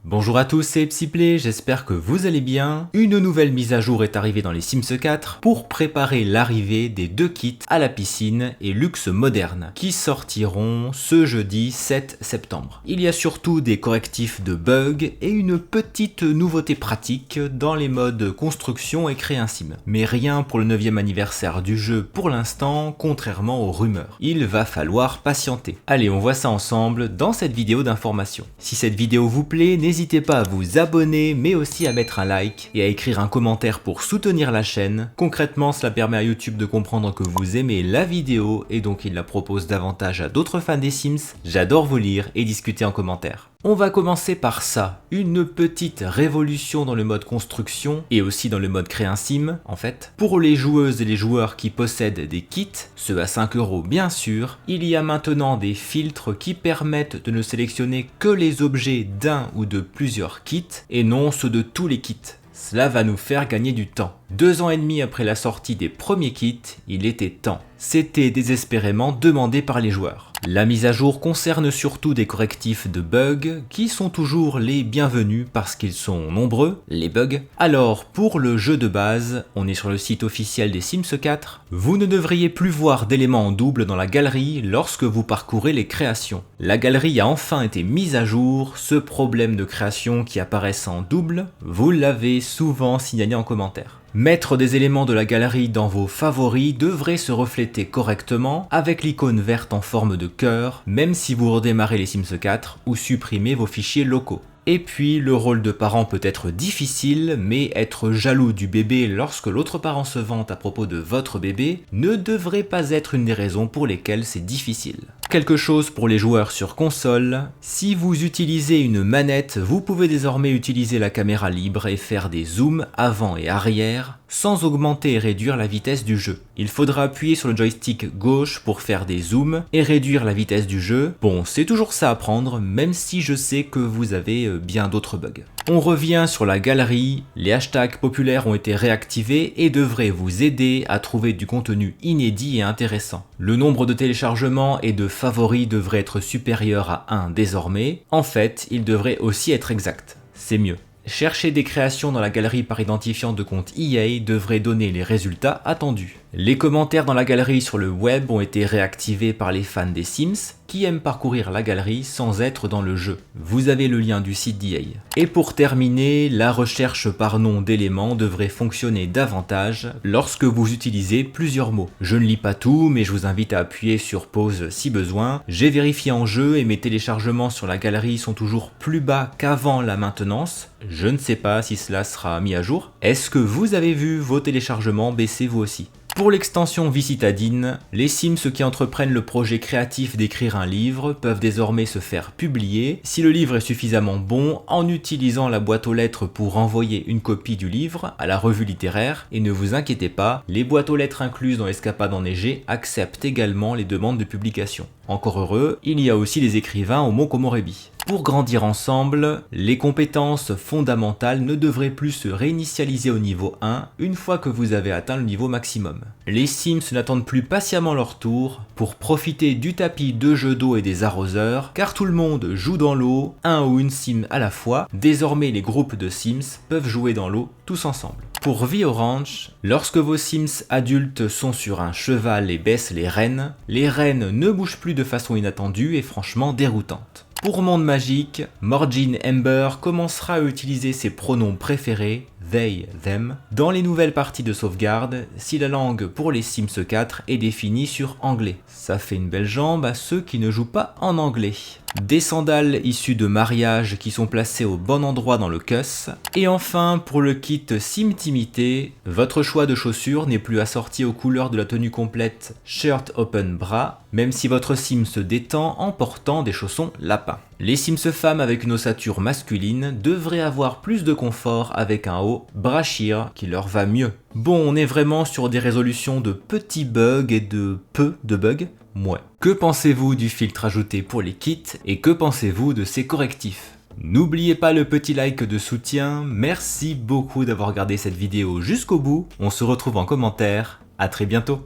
Bonjour à tous, c'est Psyplay, j'espère que vous allez bien. Une nouvelle mise à jour est arrivée dans les Sims 4 pour préparer l'arrivée des deux kits à la piscine et luxe moderne qui sortiront ce jeudi 7 septembre. Il y a surtout des correctifs de bugs et une petite nouveauté pratique dans les modes construction et créer un sim. Mais rien pour le 9e anniversaire du jeu pour l'instant, contrairement aux rumeurs. Il va falloir patienter. Allez, on voit ça ensemble dans cette vidéo d'information. Si cette vidéo vous plaît, n'hésitez pas à vous abonner, mais aussi à mettre un like et à écrire un commentaire pour soutenir la chaîne. Concrètement, cela permet à YouTube de comprendre que vous aimez la vidéo et donc il la propose davantage à d'autres fans des Sims. J'adore vous lire et discuter en commentaire. On va commencer par ça, une petite révolution dans le mode construction et aussi dans le mode créer un sim en fait. Pour les joueuses et les joueurs qui possèdent des kits, ceux à 5 € bien sûr, il y a maintenant des filtres qui permettent de ne sélectionner que les objets d'un ou de plusieurs kits et non ceux de tous les kits. Cela va nous faire gagner du temps. 2 ans et demi après la sortie des premiers kits, il était temps. C'était désespérément demandé par les joueurs. La mise à jour concerne surtout des correctifs de bugs qui sont toujours les bienvenus parce qu'ils sont nombreux, les bugs. Alors pour le jeu de base, on est sur le site officiel des Sims 4, vous ne devriez plus voir d'éléments en double dans la galerie lorsque vous parcourez les créations. La galerie a enfin été mise à jour, ce problème de création qui apparaissent en double, vous l'avez souvent signalé en commentaire. Mettre des éléments de la galerie dans vos favoris devrait se refléter correctement avec l'icône verte en forme de cœur, même si vous redémarrez les Sims 4 ou supprimez vos fichiers locaux. Et puis, le rôle de parent peut être difficile, mais être jaloux du bébé lorsque l'autre parent se vante à propos de votre bébé ne devrait pas être une des raisons pour lesquelles c'est difficile. Quelque chose pour les joueurs sur console, si vous utilisez une manette, vous pouvez désormais utiliser la caméra libre et faire des zooms avant et arrière sans augmenter et réduire la vitesse du jeu. Il faudra appuyer sur le joystick gauche pour faire des zooms et réduire la vitesse du jeu. Bon, c'est toujours ça à prendre, même si je sais que vous avez bien d'autres bugs. On revient sur la galerie, les hashtags populaires ont été réactivés et devraient vous aider à trouver du contenu inédit et intéressant. Le nombre de téléchargements et de favoris devrait être supérieur à 1 désormais. En fait, il devrait aussi être exact. C'est mieux. Chercher des créations dans la galerie par identifiant de compte EA devrait donner les résultats attendus. Les commentaires dans la galerie sur le web ont été réactivés par les fans des Sims qui aiment parcourir la galerie sans être dans le jeu. Vous avez le lien du site d'EA. Et pour terminer, la recherche par nom d'éléments devrait fonctionner davantage lorsque vous utilisez plusieurs mots. Je ne lis pas tout, mais je vous invite à appuyer sur pause si besoin. J'ai vérifié en jeu et mes téléchargements sur la galerie sont toujours plus bas qu'avant la maintenance. Je ne sais pas si cela sera mis à jour. Est-ce que vous avez vu vos téléchargements baisser vous aussi ? Pour l'extension Vie citadine, les Sims qui entreprennent le projet créatif d'écrire un livre peuvent désormais se faire publier si le livre est suffisamment bon en utilisant la boîte aux lettres pour envoyer une copie du livre à la revue littéraire. Et ne vous inquiétez pas, les boîtes aux lettres incluses dans Escapade enneigée acceptent également les demandes de publication. Encore heureux, il y a aussi les écrivains au Mont Komorebi. Pour grandir ensemble, les compétences fondamentales ne devraient plus se réinitialiser au niveau 1 une fois que vous avez atteint le niveau maximum. Les Sims n'attendent plus patiemment leur tour pour profiter du tapis de jeux d'eau et des arroseurs, car tout le monde joue dans l'eau, un ou une Sim à la fois. Désormais, les groupes de Sims peuvent jouer dans l'eau tous ensemble. Pour Vie au Ranch, lorsque vos Sims adultes sont sur un cheval et baissent les rênes ne bougent plus de façon inattendue et franchement déroutante. Pour Monde Magique, Morgin Ember commencera à utiliser ses pronoms préférés, they, them, dans les nouvelles parties de sauvegarde si la langue pour les Sims 4 est définie sur anglais. Ça fait une belle jambe à ceux qui ne jouent pas en anglais. Des sandales issues de mariage qui sont placées au bon endroit dans le CUS. Et enfin, pour le kit Simtimité, votre choix de chaussures n'est plus assorti aux couleurs de la tenue complète Shirt Open Bra, même si votre Sim se détend en portant des chaussons lapins. Les Sims femmes avec une ossature masculine devraient avoir plus de confort avec un haut brachir qui leur va mieux. Bon, on est vraiment sur des résolutions de petits bugs et de peu de bugs. Ouais. Que pensez-vous du filtre ajouté pour les kits et que pensez-vous de ces correctifs ? N'oubliez pas le petit like de soutien, merci beaucoup d'avoir regardé cette vidéo jusqu'au bout, on se retrouve en commentaire, à très bientôt.